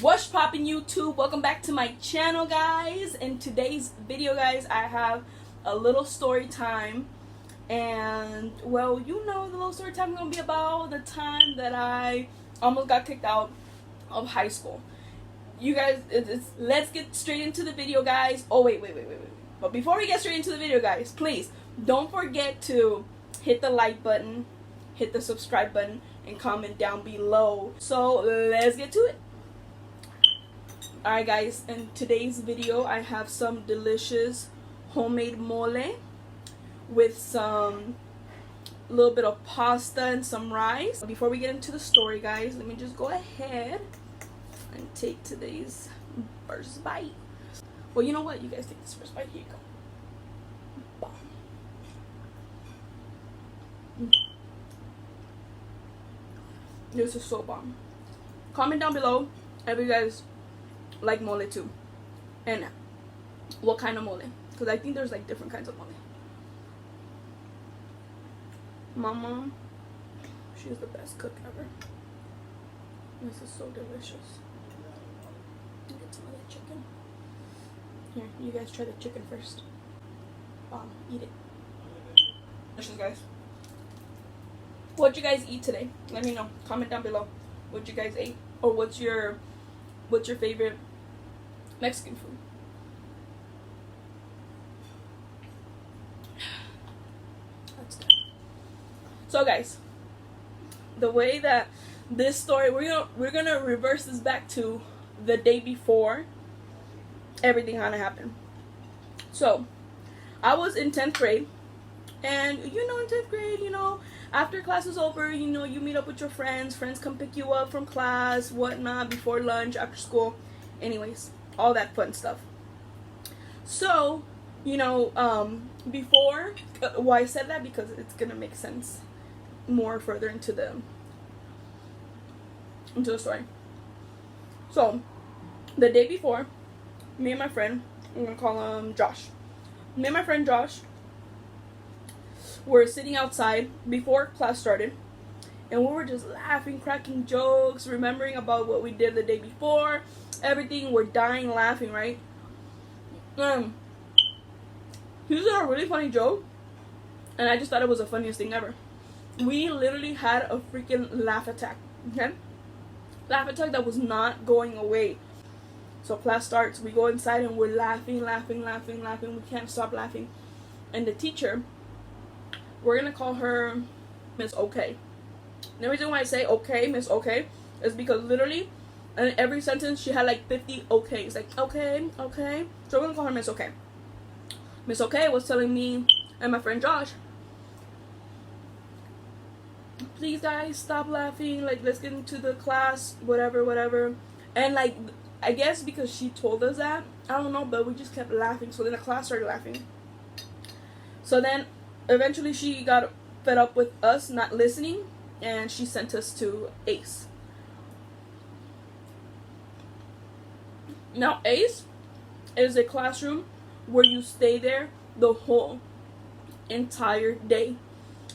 What's poppin' YouTube? Welcome back to my channel, guys. In today's video, guys, I have a little story time. And well, you know, the little story time is gonna be about the time that I almost got kicked out of high school. You guys, let's get straight into the video, guys. Oh wait. But before we get straight into the video, guys, please don't forget to hit the like button, hit the subscribe button, and comment down below. So let's get to it. Alright, guys, in today's video I have some delicious homemade mole with some little bit of pasta and some rice. Before we get into the story, guys, let me just go ahead and take today's first bite. Well, you know what, you guys take this first bite. Here you go. This is so bomb. Comment down below if you guys like mole too, and what kind of mole, because I think there's like different kinds of mole. My mom, she is the best cook ever. This is so delicious. Get some of that chicken. Here, you guys try the chicken first. Eat it. Delicious, guys. What'd you guys eat today? Let me know. Comment down below what you guys ate, or what's your favorite Mexican food. That's good. So, guys, the way that this story, we're gonna reverse this back to the day before everything kind of happened. So, I was in 10th grade, and you know, in 10th grade, you know, after class is over, you know, you meet up with your friends come pick you up from class, whatnot, before lunch, after school, anyways, all that fun stuff. So, you know, before, why I said that, because it's gonna make sense more further into the story. So, the day before, me and my friend, I'm gonna call him Josh. Me and my friend Josh were sitting outside before class started, and we were just laughing, cracking jokes, remembering about what we did the day before, everything. We're dying laughing, right? He said a really funny joke, and I just thought it was the funniest thing ever. We literally had a freaking laugh attack, okay? Laugh attack that was not going away. So class starts, we go inside and we're laughing. We can't stop laughing. And the teacher, we're gonna call her Miss Okay. And the reason why I say okay, Miss Okay, is because literally in every sentence she had like 50 okays. Like, okay. So we're gonna call her Miss Okay. Miss Okay was telling me and my friend Josh, please guys, stop laughing, like let's get into the class, whatever. And like, I guess because she told us that, I don't know, but we just kept laughing. So then the class started laughing. So then eventually she got fed up with us not listening, and she sent us to ACE. Now ACE is a classroom where you stay there the whole entire day.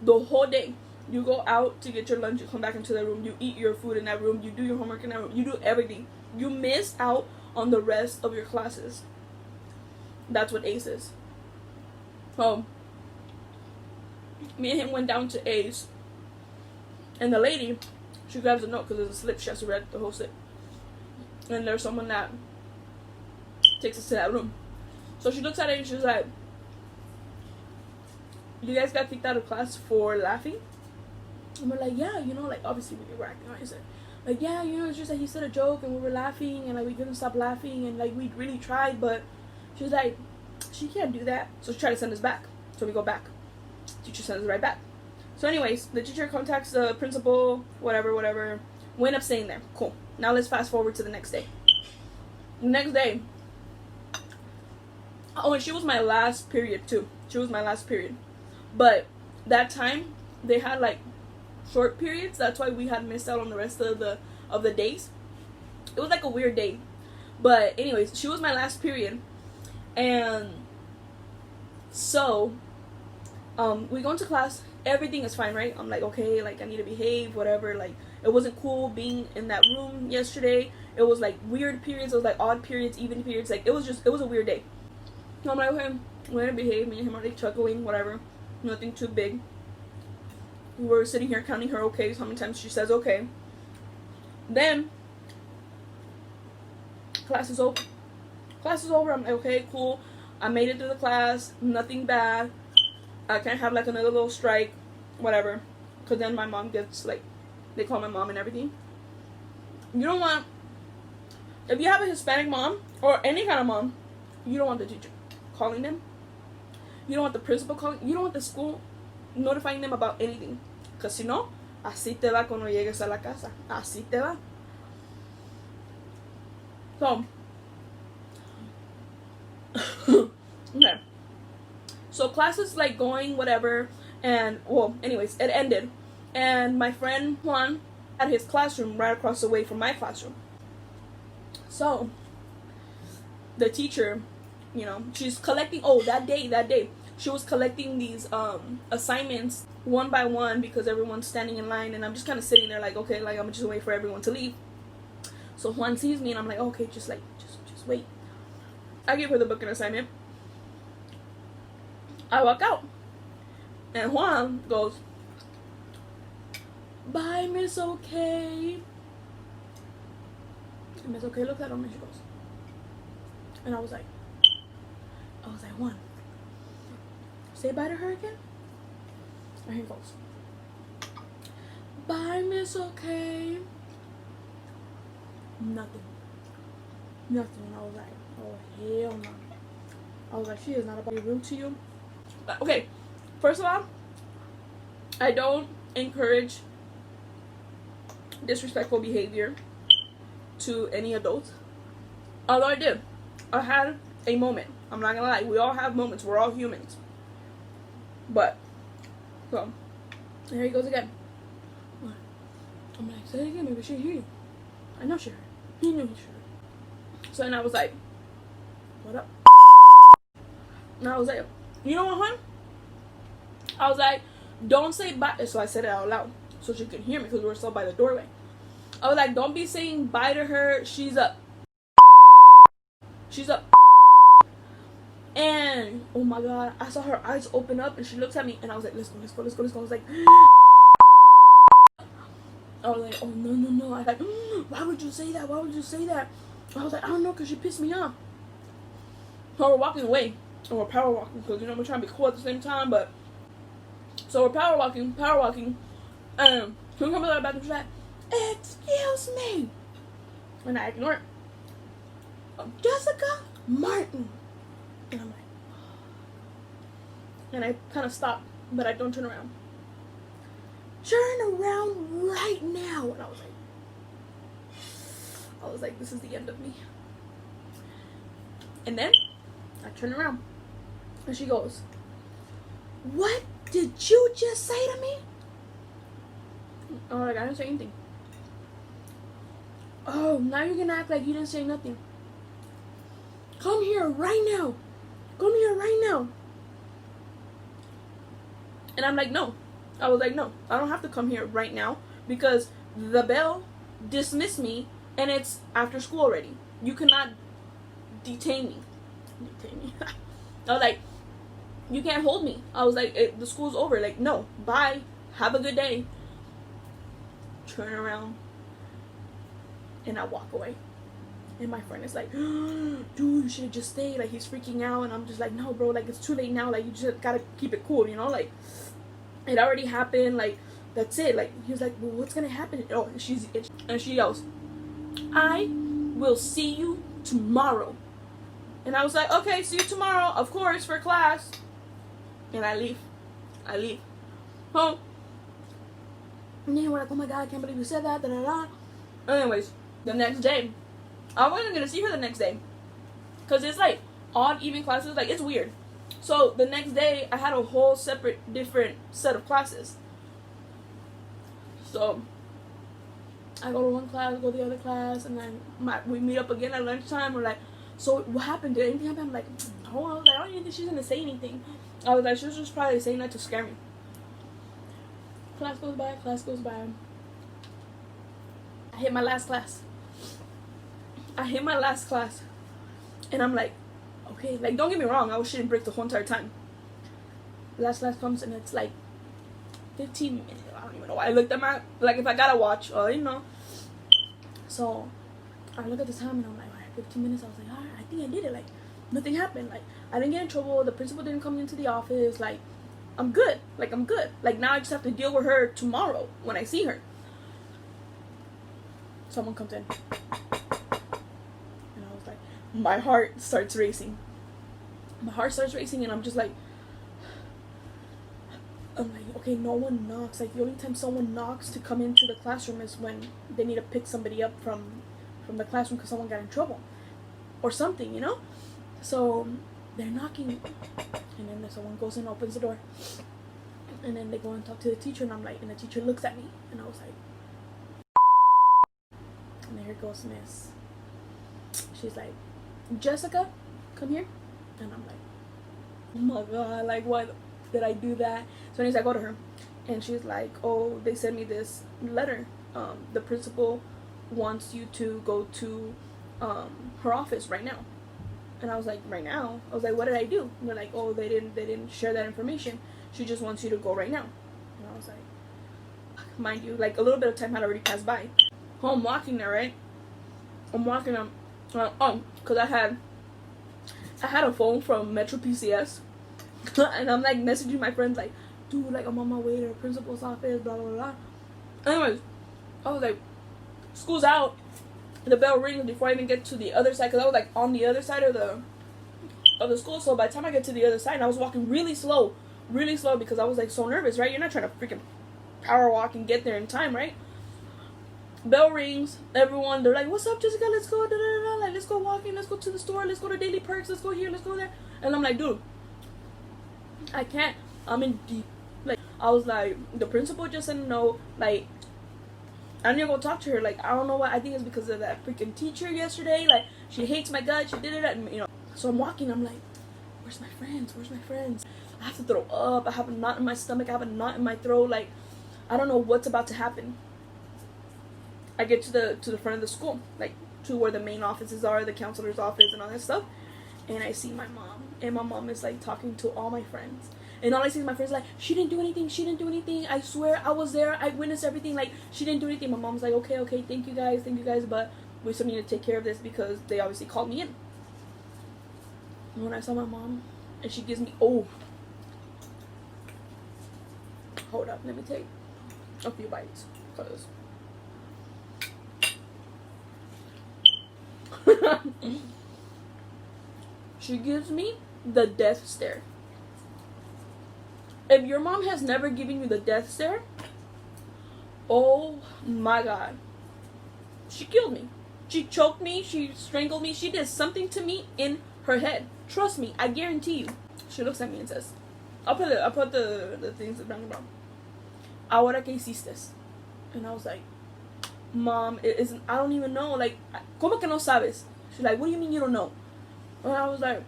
The whole day. You go out to get your lunch, you come back into the room, you eat your food in that room, you do your homework in that room, you do everything. You miss out on the rest of your classes. That's what ACE is. So, me and him went down to ACE, and the lady, she grabs a note because there's a slip, she has to read the whole slip. And there's someone that takes us to that room. So she looks at it and she's like, you guys got kicked out of class for laughing? And we're like, yeah, you know, like obviously we were acting like that. Like, yeah, you know, it's just that he said a joke and we were laughing and like we couldn't stop laughing and like we really tried, but she was like, she can't do that. So she tried to send us back. So we go back. Teacher sends us right back. So anyways, the teacher contacts the principal, whatever. We end up staying there. Cool. Now let's fast forward to the next day. The next day. Oh, and she was my last period too. She was my last period. But that time they had like short periods. That's why we had missed out on the rest of the days. It was like a weird day. But anyways, she was my last period. And so we go into class, everything is fine, right? I'm like, okay, like I need to behave, whatever. Like, it wasn't cool being in that room yesterday. It was like weird periods. It was like odd periods, even periods. Like it was a weird day. So I'm like, okay, we're gonna behave. Me and him are like chuckling, whatever. Nothing too big. We were sitting here counting her okays, how many times she says okay. Then class is over. Class is over. I'm like, okay, cool. I made it through the class. Nothing bad. I can't have like another little strike, whatever. Cause then my mom gets like, they call my mom and everything. You don't want, if you have a Hispanic mom or any kind of mom, you don't want the teacher calling them. You don't want the principal calling. You don't want the school notifying them about anything. Cause si no, así te va cuando llegues a la casa. Así te va. So, okay. So class is like going, whatever, and well, anyways, it ended. And my friend Juan had his classroom right across the way from my classroom. So, the teacher, you know, she's collecting, oh, that day, she was collecting these assignments one by one because everyone's standing in line, and I'm just kind of sitting there like, okay, like I'm just wait for everyone to leave. So Juan sees me and I'm like, okay, just wait. I give her the book and assignment. I walk out and Juan goes, bye, Miss Okay. And Miss Okay looks at him and she goes, and I was like, Juan, say bye to her again. And he goes, bye, Miss Okay. Nothing. And I was like, oh hell no. I was like, she is not about to be rude to you. Okay, first of all, I don't encourage disrespectful behavior to any adults. Although I did. I had a moment. I'm not gonna lie. We all have moments. We're all humans. But, so, here he goes again. I'm like, say it again. Maybe she'll hear you. I know she heard. He knew he should. So then I was like, what up? And I was like, you know what, hon? I was like, don't say bye. So I said it out loud so she could hear me because we were still by the doorway. I was like, don't be saying bye to her. She's up. And oh my god, I saw her eyes open up and she looks at me and I was like, let's go. I was like, oh no. I was like, why would you say that? I was like, I don't know, because she pissed me off. So we're walking away. And we're power walking because, you know, we're trying to be cool at the same time. But so we're power walking. Who comes out of the bathroom? She's like, excuse me. And I ignore it. Jessica Martin. And I'm like, and I kind of stop, but I don't turn around. Turn around right now. And I was like, this is the end of me. And then I turn around and she goes, what did you just say to me? I was like, I didn't say anything. Oh, now you're gonna act like you didn't say nothing. Come here right now. And I'm like, no. I was like, no, I don't have to come here right now because the bell dismissed me and it's after school already. You cannot detain me. I was like, you can't hold me. I was like, the school's over. Like, no, bye. Have a good day. Turn around. And I walk away. And my friend is like, dude, you should have just stayed. Like, he's freaking out. And I'm just like, no, bro. Like, it's too late now. Like, you just gotta keep it cool, you know? Like, it already happened. Like, that's it. Like, he was like, well, what's gonna happen? Oh, and she yells, I will see you tomorrow. And I was like, okay, see you tomorrow, of course, for class. And I leave. Home. And then we're like, oh my god, I can't believe you said that. Anyways, the next day, I wasn't gonna see her the next day, cause it's like odd even classes. Like, it's weird. So the next day, I had a whole separate, different set of classes. So I go to one class, go to the other class, and then we meet up again at lunchtime. We're like, so what happened? Did anything happen? I'm like, no. I was like, I don't even think she's gonna say anything. I was like, she was just probably saying that to scare me. Class goes by. I hit my last class. I hit my last class, and I'm like, okay, like, don't get me wrong, I was shitting bricks the whole entire time. Last class comes, and it's like 15 minutes. I don't even know why. I looked at my, like, if I gotta watch, you know. So I look at the time, and I'm like, all right, 15 minutes. I was like, all right, I think I did it. Like, nothing happened. Like, I didn't get in trouble. The principal didn't come into the office. Like, I'm good. Like, I'm good. Like, now I just have to deal with her tomorrow when I see her. Someone comes in. And I was like, my heart starts racing. My heart starts racing, and I'm just like, okay, no one knocks. Like, the only time someone knocks to come into the classroom is when they need to pick somebody up from the classroom because someone got in trouble or something, you know. So they're knocking, and then someone goes and opens the door, and then they go and talk to the teacher, and I'm like, and the teacher looks at me, and I was like, and here goes Miss. She's like, Jessica, come here. And I'm like, oh my god, like, what did I do that? So anyways, I go to her, and she's like, oh, they sent me this letter. The principal wants you to go to her office right now. And I was like, right now? I was like, what did I do? And they're like, oh, they didn't share that information. She just wants you to go right now. And I was like, mind you, like, a little bit of time had already passed by. Oh, I'm walking there, right? I'm walking because I had a phone from Metro PCS, and I'm like messaging my friends like, dude, like, I'm on my way to the principal's office, blah blah blah. Anyways, I was like, school's out. The bell rings before I even get to the other side, because I was like on the other side of the school. So by the time I get to the other side, I was walking really slow because I was like so nervous, right? You're not trying to freaking power walk and get there in time, right? Bell rings, everyone, they're like, what's up, Jessica, let's go, da, da, da, like, let's go walking, let's go to the store, let's go to Daily Perks, let's go here, let's go there. And I'm like, dude, I can't, I'm in deep, like, I was like, the principal just said no, like, I need to go talk to her, like, I don't know what, I think it's because of that freaking teacher yesterday, like, she hates my guts, she did it, and, you know. So I'm walking, I'm like, where's my friends, I have to throw up, I have a knot in my stomach, I have a knot in my throat, like, I don't know what's about to happen. I get to the front of the school, like, to where the main offices are, the counselor's office and all that stuff, and I see my mom, and my mom is like talking to all my friends, and all I see is my friends like, she didn't do anything, I swear I was there, I witnessed everything, like, she didn't do anything. My mom's like, okay, thank you guys, but we still need to take care of this because they obviously called me in. And when I saw my mom, and she gives me, oh, hold up, let me take a few bites, because she gives me the death stare. If your mom has never given you the death stare, oh my god, she killed me. She choked me, she strangled me, she did something to me in her head. Trust me, I guarantee you. She looks at me and says, I'll put the things down the bottom. Ahora que hiciste? And I was like, Mom, it isn't, I don't even know, like, ¿cómo que no sabes? She's like, what do you mean you don't know? And I was like,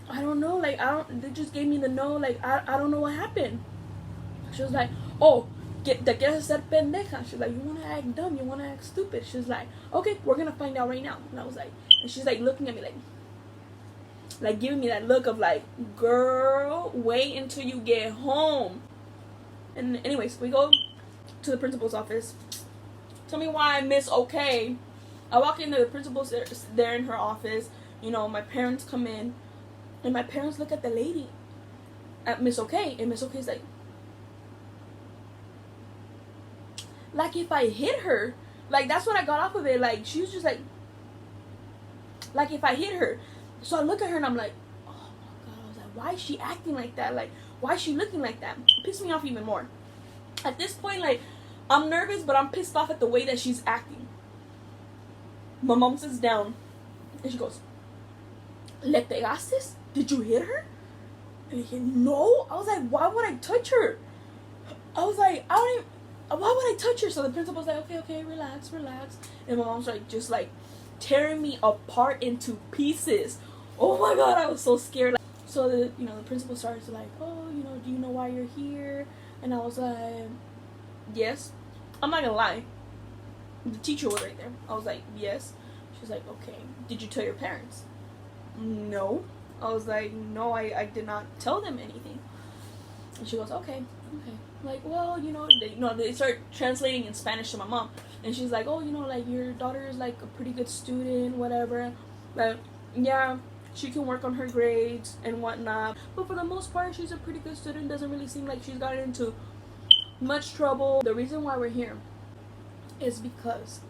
I don't know, like, they just gave me the no, like, I don't know what happened. She was like, oh, te quieres hacer pendeja. She's like, you want to act dumb, you want to act stupid. She's like, okay, we're going to find out right now. And I was like, and she's like looking at me like giving me that look of like, girl, wait until you get home. And anyways, we go to the principal's office. Tell me why I miss okay. I walk into the principal's there in her office. You know, my parents come in, and my parents look at the lady, at Miss Okay, and Miss Okay's like if I hit her, like, that's what I got off of it. Like, she was just like if I hit her. So I look at her and I'm like, oh my god. I was like, why is she acting like that? Like, why is she looking like that? It pissed me off even more. At this point, like, I'm nervous, but I'm pissed off at the way that she's acting. My mom sits down, and she goes, ¿Le pegaste? Did you hit her? And he said, no. I was like, why would I touch her? I was like, why would I touch her? So the principal's like, okay, relax. And my mom's like, just like tearing me apart into pieces. Oh my god, I was so scared. So the principal starts like, oh, do you know why you're here? And I was like, yes. I'm not gonna lie. The teacher was right there. I was like, yes. She's like, okay, did you tell your parents? No. I was like, no, I did not tell them anything. And she goes, okay. Like, well, they start translating in Spanish to my mom. And she's like, oh, like, your daughter is, like, a pretty good student, whatever. But, yeah, she can work on her grades and whatnot. But for the most part, she's a pretty good student. Doesn't really seem like she's gotten into much trouble. The reason why we're here is because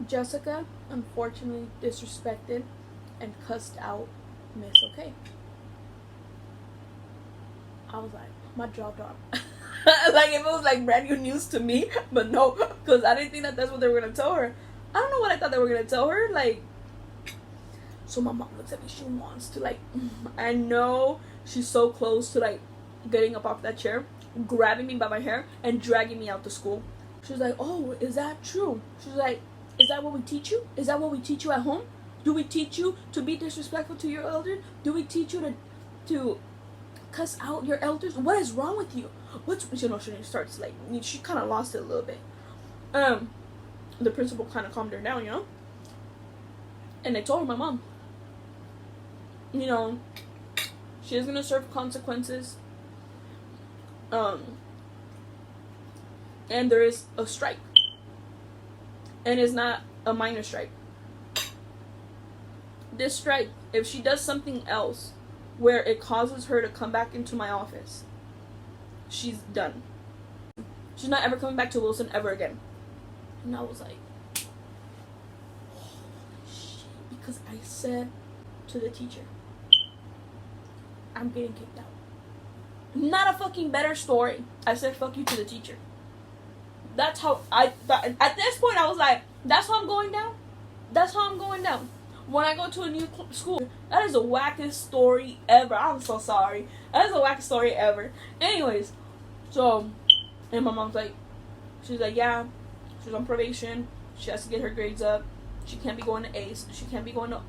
Jessica, unfortunately, disrespected and cussed out Miss Okay. I was like, my jaw dropped. Like, if it was like brand new news to me, but no, because I didn't think that that's what they were gonna tell her. I don't know what I thought they were gonna tell her. Like, so my mom looks at me. She wants to, like, I know she's so close to, like, getting up off that chair, grabbing me by my hair and dragging me out to school. She's like, oh, is that true? She's like, is that what we teach you? Is that what we teach you at home? Do we teach you to be disrespectful to your elders? Do we teach you to cuss out your elders? What is wrong with you? She starts, like, she kind of lost it a little bit. The principal kind of calmed her down, and I told her, my mom, she is gonna serve consequences. And there is a strike, and it's not a minor strike. This strike, if she does something else where it causes her to come back into my office, she's done. She's not ever coming back to Wilson ever again. And I was like, holy shit, because I said to the teacher, I'm getting kicked out. Not a fucking better story. I said fuck you to the teacher. That's how I thought. At this point, I was like, that's how I'm going down? That's how I'm going down. When I go to a new school. That is the wackest story ever. I'm so sorry. That is the wackest story ever. Anyways, so, and my mom's like, she's like, yeah, she's on probation. She has to get her grades up. She can't be going to ACE. She can't be going to,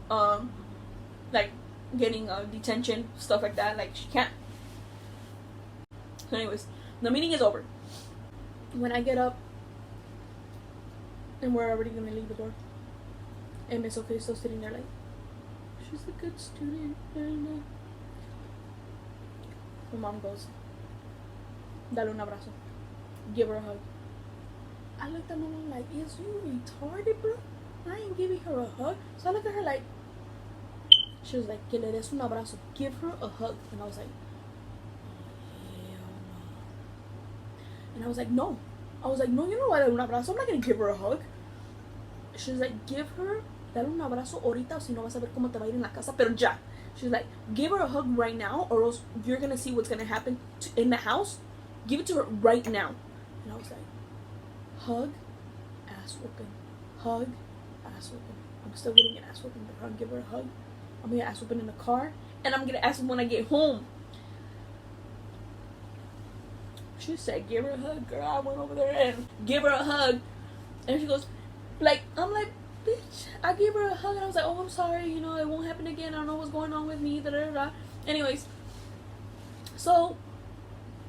like, getting detention, stuff like that. Like, she can't. So anyways, the meeting is over. When I get up, and we're already going to leave the door, and Miss Okay is still sitting there like, she's a good student. My mom goes, dale un abrazo. Give her a hug. I looked at my mom like, is you retarded, bro? I ain't giving her a hug. So I looked at her like, she was like, que le des un abrazo. Give her a hug. And I was like, hell no. And I was like, no. You know what? Un abrazo. I'm not going to give her a hug. She was like, give her, dale un abrazo ahorita, o si no vas a ver cómo te va a ir en la casa, pero ya. She's like, give her a hug right now, or else you're going to see what's going to happen in the house. Give it to her right now. And I was like, hug, ass whooping. Hug, ass whooping. I'm still getting an ass whooping, but I'm going to give her a hug. I'm going to ass whooping in the car, and I'm going to ask her when I get home. She said, give her a hug, girl. I went over there and give her a hug. And she goes, like, I'm like, bitch, I gave her a hug, and I was like, oh, I'm sorry, it won't happen again. I don't know what's going on with me, da da da. Anyways, so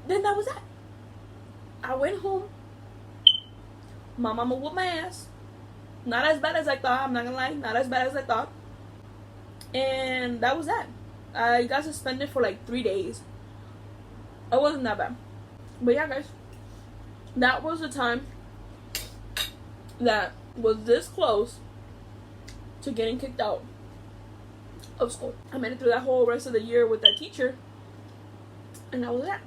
then that was that. I went home. My mama whooped my ass. Not as bad as I thought, I'm not gonna lie, not as bad as I thought. And that was that. I got suspended for like 3 days. It wasn't that bad. But yeah, guys, that was the time that was this close to getting kicked out of school. I made it through that whole rest of the year with that teacher, and that was that.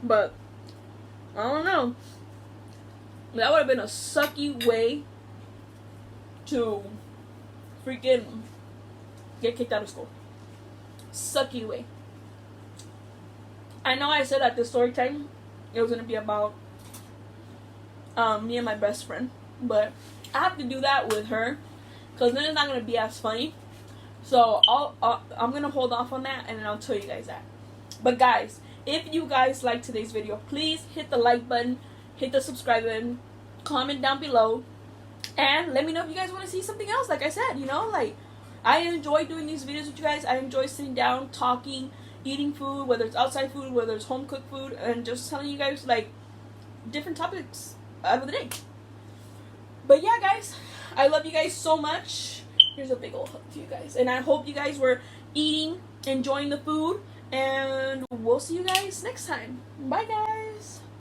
But I don't know. That would have been a sucky way to freaking get kicked out of school. Sucky way. I know I said at the story time it was gonna be about me and my best friend, but I have to do that with her because then it's not gonna be as funny. So I'm gonna hold off on that, and then I'll tell you guys that. But guys, if you guys like today's video, please hit the like button, hit the subscribe button, comment down below, and let me know if you guys want to see something else. Like I said, like, I enjoy doing these videos with you guys. I enjoy sitting down, talking, eating food, whether it's outside food, whether it's home cooked food, and just telling you guys, like, different topics out of the day. But yeah, guys, I love you guys so much. Here's a big old hug to you guys. And I hope you guys were eating, enjoying the food. And we'll see you guys next time. Bye, guys.